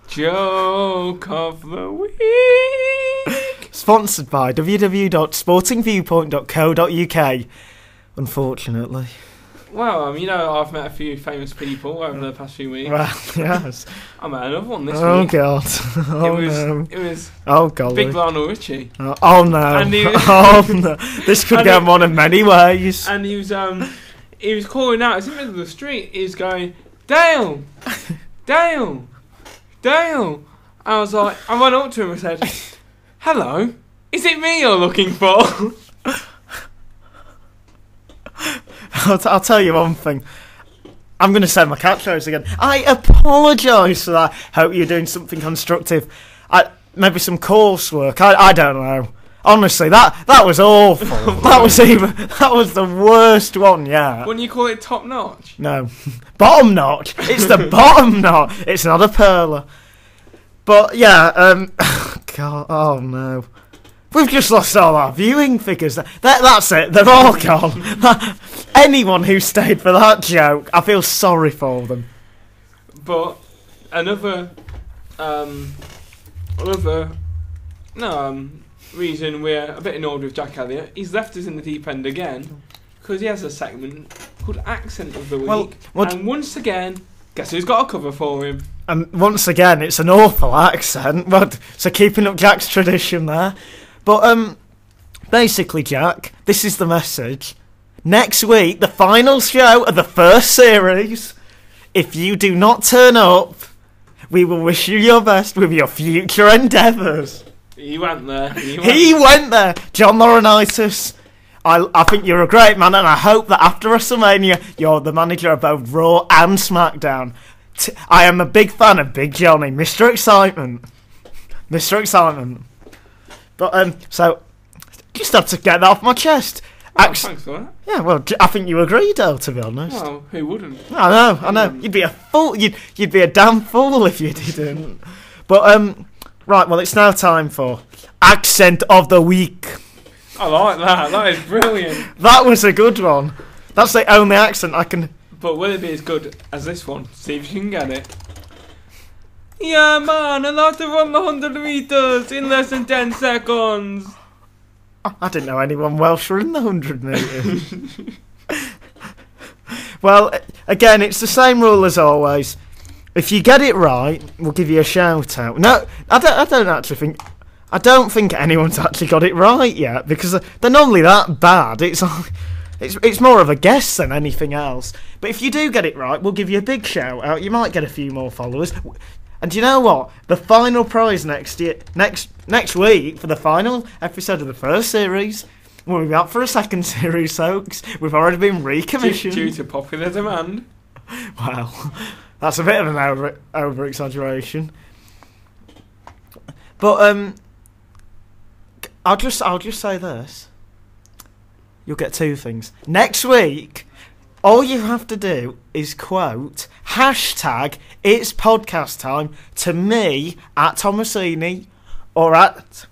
Joke of the week. Sponsored by www.sportingviewpoint.co.uk. Unfortunately. Well, I've met a few famous people over the past few weeks. Well, yes. I met another one this Oh week. God. Oh It was Oh God. Big Lionel Richie. Oh no. And Oh no. This could go one of many ways. And he was calling out. It's in the middle of the street. He's going, Dale, Dale, Dale. I was like, I went up to him and said, hello, is it me you're looking for? I'll tell you one thing. I'm going to say my catchphrase again. I apologise for that. Hope you're doing something constructive. Maybe some coursework. I don't know. Honestly, that was awful. That was the worst one yet. Wouldn't you call it top notch? No, bottom notch. It's the bottom notch. It's not a perler. But yeah, God, oh no. We've just lost all our viewing figures. That's it. They're all gone. Anyone who stayed for that joke, I feel sorry for them. But another reason we're a bit annoyed with Jack Elliott, he's left us in the deep end again because he has a segment called Accent of the Week. And once again, guess who's got a cover for him? And once again, it's an awful accent. So keeping up Jack's tradition there. But basically, Jack, this is the message. Next week, the final show of the first series. If you do not turn up, we will wish you your best with your future endeavours. He went there. He went there. John Laurinaitis, I think you're a great man, and I hope that after WrestleMania, you're the manager of both Raw and SmackDown. I am a big fan of Big Johnny, Mr. Excitement. Mr. Excitement. But, so, just had to get that off my chest. Thanks for that. Yeah, well, I think you agree, Dale, to be honest. Well, who wouldn't? I know. You'd be a fool. You'd be a damn fool if you didn't. But, right, well, it's now time for Accent of the Week. I like that. That is brilliant. That was a good one. That's the only accent I can... But will it be as good as this one? See if you can get it. Yeah, man, I'll have to run the 100 metres in less than 10 seconds. I didn't know anyone Welsh were in the 100 metres. Well, again, it's the same rule as always. If you get it right, we'll give you a shout out. No, I don't think anyone's actually got it right yet because they're normally that bad. It's more of a guess than anything else. But if you do get it right, we'll give you a big shout out. You might get a few more followers. And you know what? The final prize next week for the final episode of the first series, we'll be up for a second series, folks. We've already been recommissioned due to popular demand. Well, that's a bit of an over exaggeration. But I'll just say this. You'll get two things. Next week, all you have to do is quote hashtag it's podcast time to me at Thomasini or at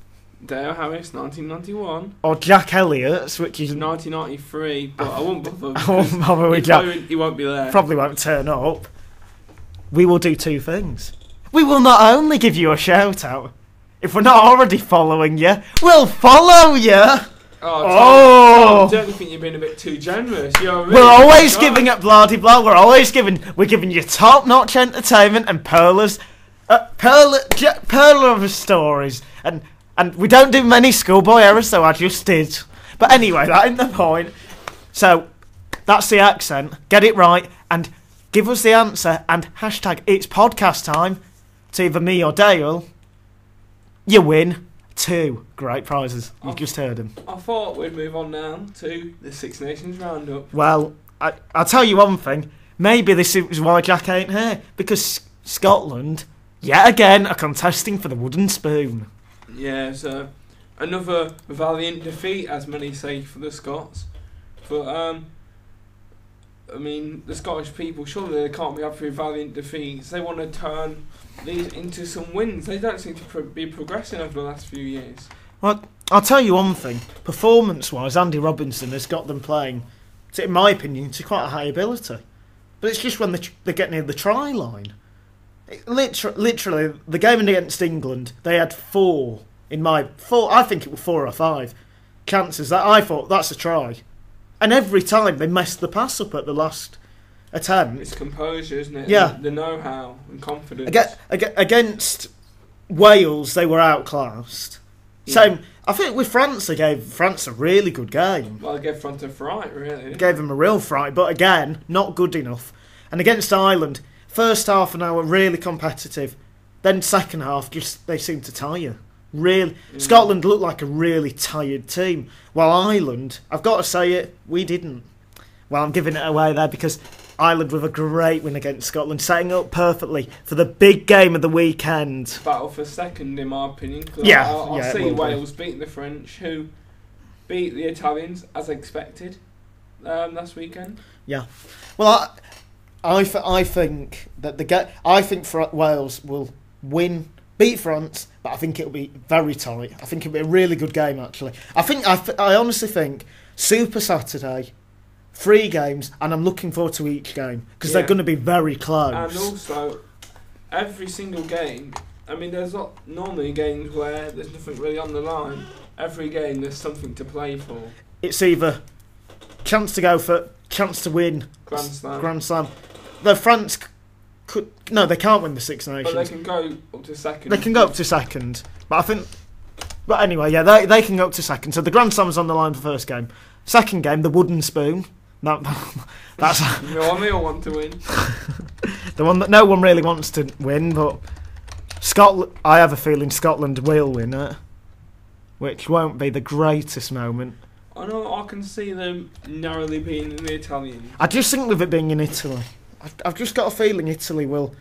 Dale Harris 1991 or Jack Elliott's, which is 1993, but I won't bother. I won't bother with Jack. He won't be there. Probably won't turn up. We will do two things. We will not only give you a shout out. If we're not already following you, we'll follow you. Tom, don't you think you're being a bit too generous? We're always giving at Blahdblah. We're giving you top-notch entertainment and perler of stories, and we don't do many schoolboy errors, so I just did. But anyway, that ain't the point. So that's the accent. Get it right and give us the answer and hashtag it's podcast time to either me or Dale. You win 2 great prizes. You've just heard them. I thought we'd move on now to the Six Nations Roundup. Well, I'll tell you one thing. Maybe this is why Jack ain't here. Because Scotland, yet again, are contesting for the wooden spoon. Yeah, so another valiant defeat, as many say, for the Scots. But, the Scottish people, surely they can't be happy with valiant defeats. They want to turn these into some wins. They don't seem to be progressing over the last few years. Well, I'll tell you one thing. Performance-wise, Andy Robinson has got them playing, in my opinion, to quite a high ability. But it's just when they get near the try line. Literally, the game against England, they had four. I think it was 4 or 5 chances that I thought that's a try, and every time they messed the pass up at the last attempt. It's composure, isn't it? Yeah, the know-how and confidence. Against Wales, they were outclassed. Yeah. Same, I think with France, they gave France a really good game. Well, they gave France a fright, really. Gave them a real fright, but again, not good enough. And against Ireland, first half an hour really competitive, then second half just they seemed to tire. Really, Scotland looked like a really tired team, while Ireland, I've got to say it, we didn't. Well, I'm giving it away there because Ireland with a great win against Scotland, setting up perfectly for the big game of the weekend. Battle for second, in my opinion. I see Wales beating the French, who beat the Italians as expected last weekend. Yeah, well, I think that I think Wales will beat France, but I think it'll be very tight. I think it'll be a really good game, actually. I honestly think Super Saturday, 3 games, and I'm looking forward to each game because they're going to be very close. And also, every single game, I mean, there's not normally games where there's nothing really on the line. Every game, there's something to play for. It's either chance to win, Grand Slam. The France they can't win the Six Nations. But they can go up to second. They can go up to second, but anyway, yeah, they can go up to second. So the Grand Slam's on the line for the first game. Second game, the wooden spoon. That's the one they all want to win. The one that no one really wants to win, but Scotland. I have a feeling Scotland will win it, which won't be the greatest moment. I know. I can see them narrowly beating the Italians. I just think with it being in Italy, I've just got a feeling Italy will,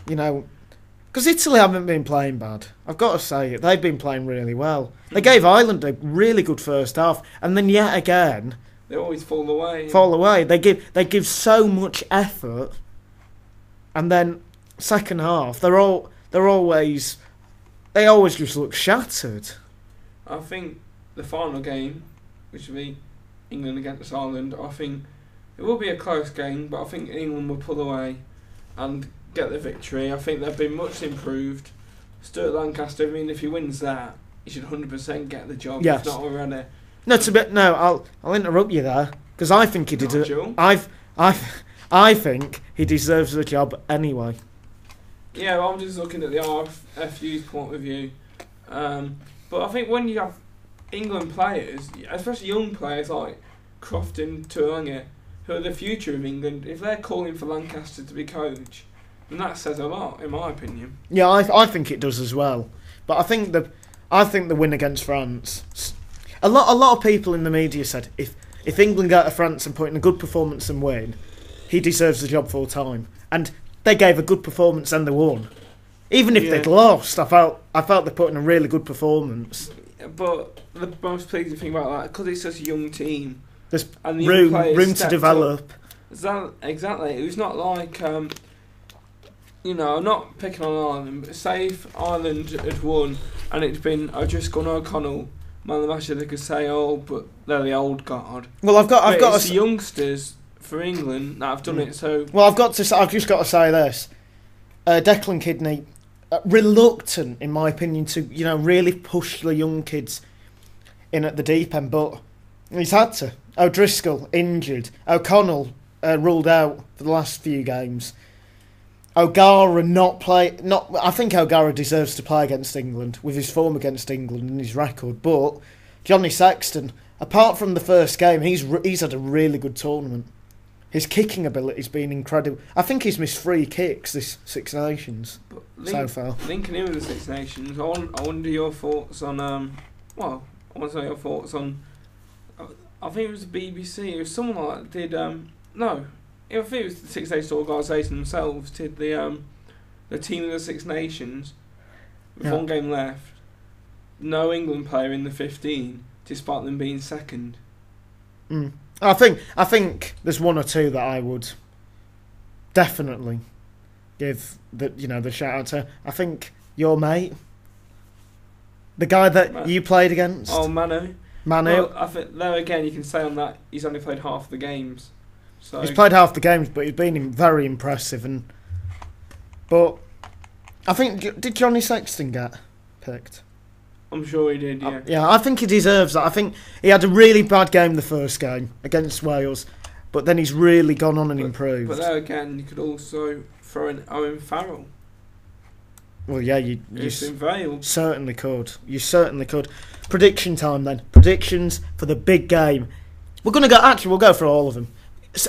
because Italy haven't been playing bad. I've got to say it. They've been playing really well. They gave Ireland a really good first half, and then yet again, they always fall away. They give so much effort, and then second half they always just look shattered. I think the final game, which will be England against Ireland, I think it will be a close game, but I think England will pull away and get the victory. I think they've been much improved. Stuart Lancaster, I mean, if he wins that, he should 100% get the job. Yes. If not already. I'll interrupt you there because I think he did. I think he deserves the job anyway. Yeah, well, I'm just looking at the RFU's point of view, but I think when you have England players, especially young players like Crofton, Tuanga, who are the future of England, if they're calling for Lancaster to be coach, then that says a lot, in my opinion. Yeah, I think it does as well. But I think the win against France. A lot of people in the media said if England go to France and put in a good performance and win, he deserves the job full time. And they gave a good performance and they won. Even if they'd lost, I felt they put in a really good performance. But the most pleasing thing about that, because it's such a young team, there's room to develop. Exactly. It was not like, I'm not picking on Ireland, but say if Ireland had won and it's been O'Driscoll and O'Connell, man of the match, they could say, but they're the old guard. Well, I've got the youngsters for England that have done it. So I've just got to say this: Declan Kidney, reluctant, in my opinion, to really push the young kids in at the deep end, but he's had to. O'Driscoll injured, O'Connell ruled out for the last few games. O'Gara I think O'Gara deserves to play against England with his form against England and his record. But Johnny Sexton, apart from the first game, he's had a really good tournament. His kicking ability's been incredible. I think he's missed 3 kicks this Six Nations so far. Linking in with the Six Nations, I wonder your thoughts on. I want to know your thoughts on. I think it was the BBC. It was someone like that did. I think it was the Six Nations organisation themselves did the team of the Six Nations with 1 game left. No England player in the 15, despite them being second. I think there's 1 or 2 that I would definitely give the shout out to. I think your mate, the guy that you played against. Oh, Manu. Well, I think there again you can say on that he's only played half the games. So he's played half the games, but he's been very impressive. And But I think, did Johnny Sexton get picked? I'm sure he did, yeah. Yeah, I think he deserves that. I think he had a really bad game the first game against Wales, but then he's really gone on and improved. But there again, you could also throw in Owen Farrell. Well, yeah, you certainly could. You certainly could. Prediction time then. Predictions for the big game. We're going to go, actually, we'll go for all of them.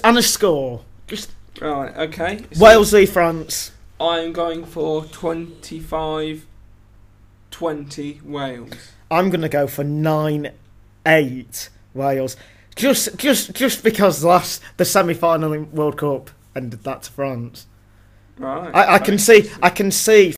And a score. Just right, okay. So Wales v France. I'm going for 25-20 Wales. I'm going to go for 9-8 Wales. Just because the semi-final in World Cup ended that to France. Right. I can see